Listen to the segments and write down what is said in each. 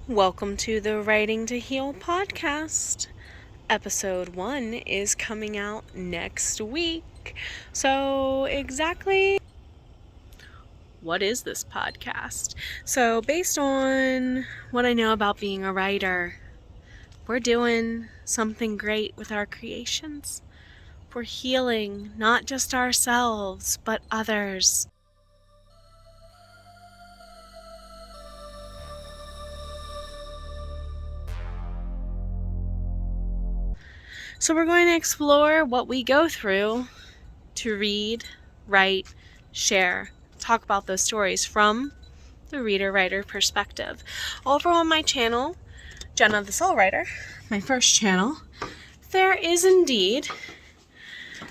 Welcome to the Writing to Heal podcast. Episode 1 is coming out next week. So, exactly what is this podcast? So, based on what I know about being a writer, we're doing something great with our creations. We're healing not just ourselves, but others. So we're going to explore what we go through to read, write, share, talk about those stories from the reader-writer perspective. Over on my channel, Jenna the Soul Writer, my first channel, there is indeed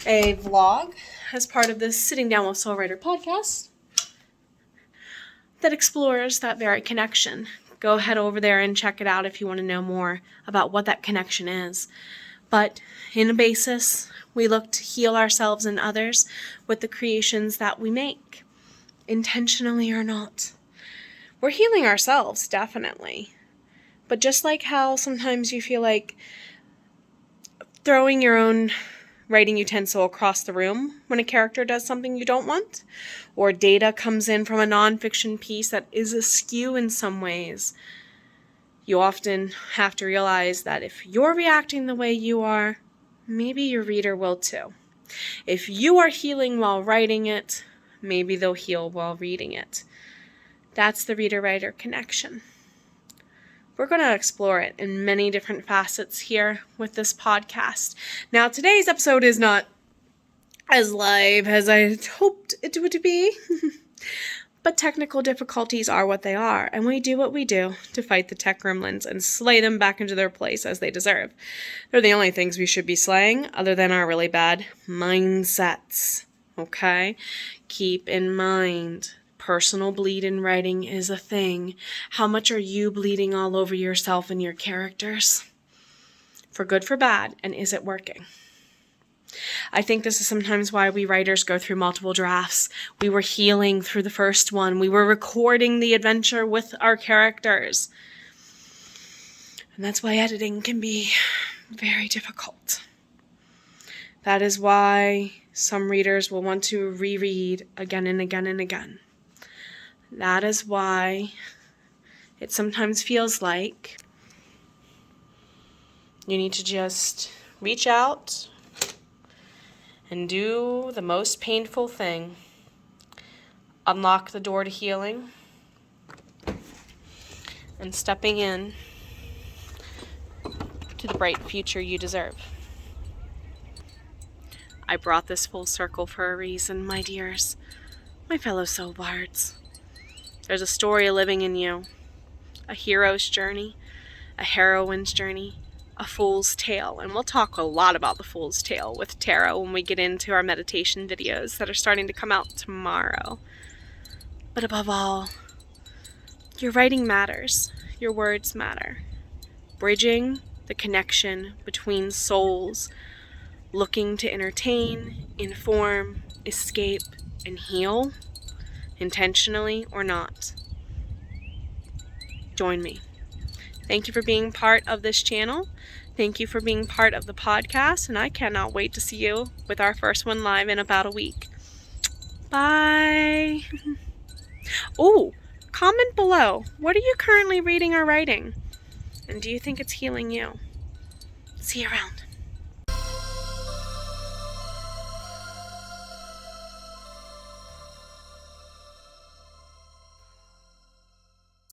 a vlog as part of this Sitting Down with Soul Writer podcast that explores that very connection. Go head over there and check it out if you want to know more about what that connection is. But in a basis, we look to heal ourselves and others with the creations that we make, intentionally or not. We're healing ourselves, definitely. But just like how sometimes you feel like throwing your own writing utensil across the room when a character does something you don't want, or data comes in from a nonfiction piece that is askew in some ways, you often have to realize that if you're reacting the way you are, maybe your reader will too. If you are healing while writing it, maybe they'll heal while reading it. That's the reader-writer connection. We're going to explore it in many different facets here with this podcast. Now, today's episode is not as live as I had hoped it would be. But technical difficulties are what they are, and we do what we do to fight the tech gremlins and slay them back into their place as they deserve. They're the only things we should be slaying, other than our really bad mindsets, okay? Keep in mind, personal bleed in writing is a thing. How much are you bleeding all over yourself and your characters? For good, for bad, and is it working? I think this is sometimes why we writers go through multiple drafts. We were healing through the first one. We were recording the adventure with our characters. And that's why editing can be very difficult. That is why some readers will want to reread again and again and again. That is why it sometimes feels like you need to just reach out and do the most painful thing. Unlock the door to healing and stepping in to the bright future you deserve. I brought this full circle for a reason, my dears, my fellow soul bards. There's a story living in you, a hero's journey, a heroine's journey, a fool's tale, and we'll talk a lot about the fool's tale with tarot when we get into our meditation videos that are starting to come out tomorrow. But above all, your writing matters. Your words matter. Bridging the connection between souls looking to entertain, inform, escape, and heal, intentionally or not. Join me. Thank you for being part of this channel. Thank you for being part of the podcast, and I cannot wait to see you with our first one live in about a week. Bye! Oh, comment below. What are you currently reading or writing? And do you think it's healing you? See you around.